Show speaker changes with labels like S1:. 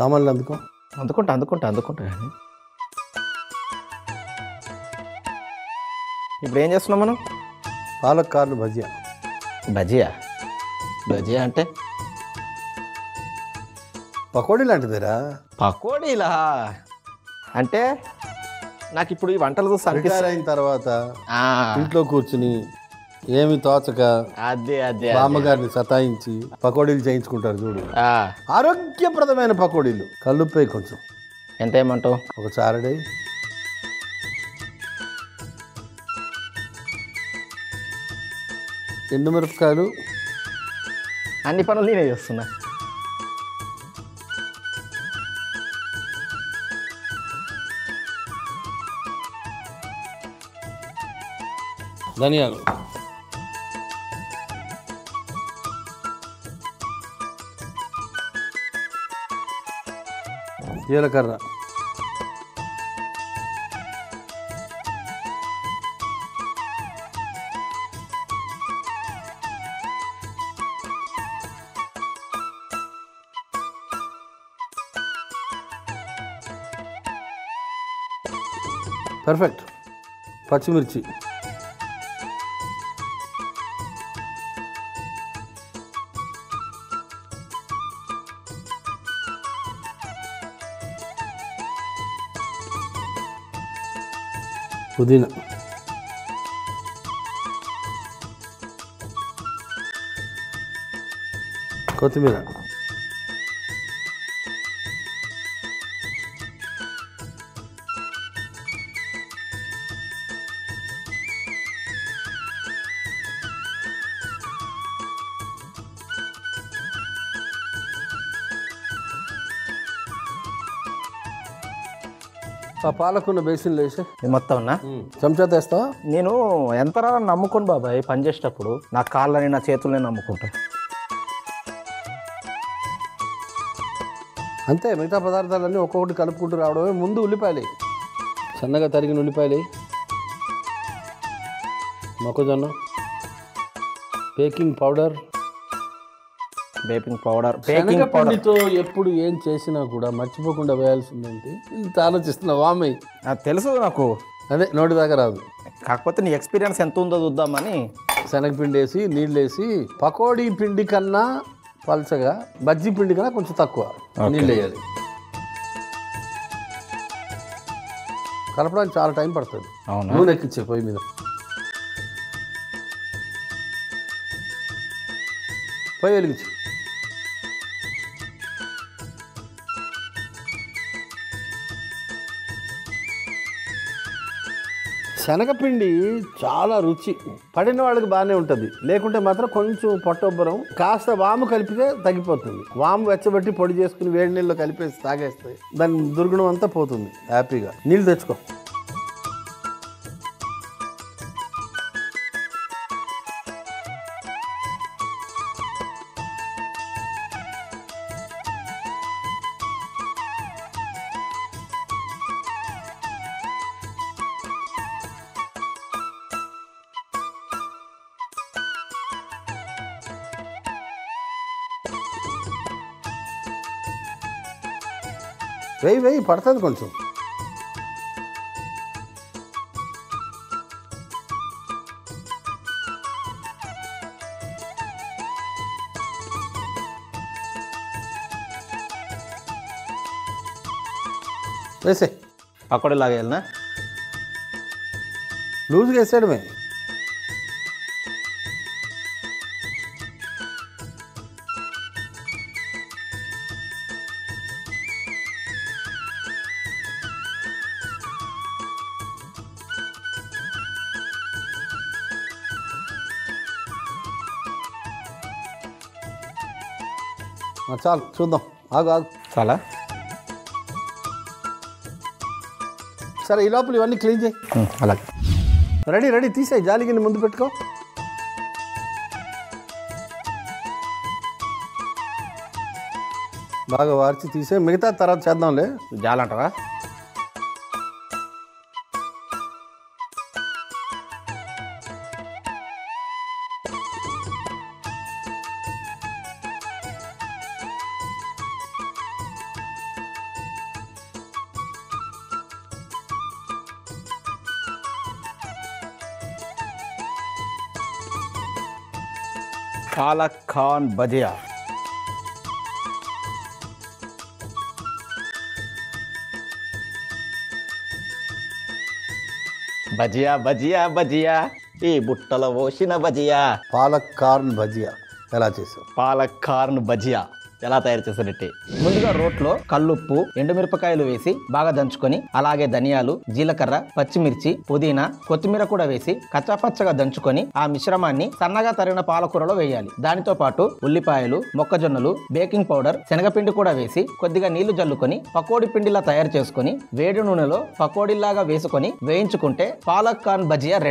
S1: సామాన్లు అందుకో.
S2: అందుకుంటా. ఇప్పుడు ఏం చేస్తున్నాం మనం?
S1: పాలక్ కార్లు భజియా.
S2: బజియా అంటే
S1: పకోడీ లాంటిదేరా.
S2: పకోడీలా అంటే నాకు ఇప్పుడు ఈ వంటలు చూసి
S1: రిటైర్ అయిన తర్వాత ఇంట్లో కూర్చుని ఏమి తోచక
S2: అదే
S1: బామ్మగారిని సతాయించి పకోడీలు చేయించుకుంటారు చూడు. ఆరోగ్యప్రదమైన పకోడీలు. కల్లుప్పై కొంచెం.
S2: ఎంత ఏమంటావు?
S1: ఒక చారడే. ఎండుమిరపకాయలు.
S2: అన్ని పనులు నేనే చేస్తున్నా.
S1: ధనియాలు. జీలకర్ర. పర్ఫెక్ట్. పచ్చిమిర్చి. పుదీనా. కొత్తిమీర. ఆ పాలకున్న బేసిన్లో వేసి
S2: ఇది మొత్తం ఉన్నా
S1: చెంచా తెస్తావా?
S2: నేను యంత్రాలను నమ్ముకోను బాబాయ్. పని చేసేటప్పుడు నా కాళ్ళని నా చేతులని నమ్ముకుంటా.
S1: అంతే. మిగతా పదార్థాలన్నీ ఒక్కొక్కటి కలుపుకుంటూ రావడమే. ముందు ఉల్లిపాయలు, సన్నగా తరిగిన ఉల్లిపాయలు, మొక్కజొన్న, బేకింగ్ పౌడర్. శనగపిండితో ఎప్పుడు ఏం చేసినా కూడా మర్చిపోకుండా వేయాల్సిందేంటి? ఇంత ఆలోచిస్తున్నావు వామయ్య.
S2: అది తెలుసు నాకు.
S1: అదే నోటి దాకా రాదు.
S2: కాకపోతే నీ ఎక్స్పీరియన్స్ ఎంత ఉందో చూద్దామని.
S1: శనగపిండి వేసి నీళ్ళు వేసి పకోడీ పిండి కన్నా పల్చగా, బజ్జీ పిండి కన్నా కొంచెం తక్కువ నీళ్ళు వేయాలి. కలపడానికి చాలా టైం పడుతుంది. నూనె ఎక్కించే పొయ్యి మీద. పొయ్యి వెలిగించు. శనగపిండి చాలా రుచి. పడిన వాళ్ళకి బాగానే ఉంటుంది, లేకుంటే మాత్రం కొంచెం పొట్టొబ్బరం. కాస్త వాము కలిపితే తగ్గిపోతుంది. వాము వెచ్చబెట్టి పొడి చేసుకుని వేడి నీళ్ళు కలిపేసి తాగేస్తాయి. దాని దుర్గుణం అంతా పోతుంది హ్యాపీగా. నీళ్ళు తెచ్చుకో. వెయ్యి పడుతుంది కొంచెం. వేసే.
S2: పకోడీ లాగేయాలనా?
S1: లూజ్గా వేసేయడమే. చాలు, చూద్దాం. ఆగు.
S2: చాలా.
S1: సరే, ఈ లోపల ఇవన్నీ క్లీన్ చేయి.
S2: అలాగే.
S1: రెడీ తీసేయి. జాలిగిని ముందు పెట్టుకో. బాగా వార్చి తీసే. మిగతా తర్వాత చేద్దాంలే.
S2: జాలంటావా? పాలక్ కార్న్ భజియా.
S3: బజియా బజియా బజియా, ఈ బుట్టలో పోసిన బజియా.
S1: పాలక్ కార్న్ భజియా ఎలా చేసావు?
S3: పాలక్ కార్న్ బజియా ఎలా తయారు చేశారంటే,
S2: ముందుగా రోట్లో కల్లుప్పు, ఎండుమిరపకాయలు వేసి బాగా దంచుకొని, అలాగే ధనియాలు, జీలకర్ర, పచ్చిమిర్చి, పుదీనా, కొత్తిమీర కూడా వేసి కచ్చాపచ్చగా దంచుకొని ఆ మిశ్రమాన్ని సన్నగా తరిగిన పాలకూరలో వేయాలి. దానితో పాటు ఉల్లిపాయలు, మొక్కజొన్నలు, బేకింగ్ పౌడర్, శనగపిండి కూడా వేసి కొద్దిగా నీళ్లు జల్లుకొని పకోడీ పిండిలా తయారు చేసుకొని వేడి నూనెలో పకోడీలాగా వేసుకొని వేయించుకుంటే పాలక్ కార్న్ భజియా రెడీ.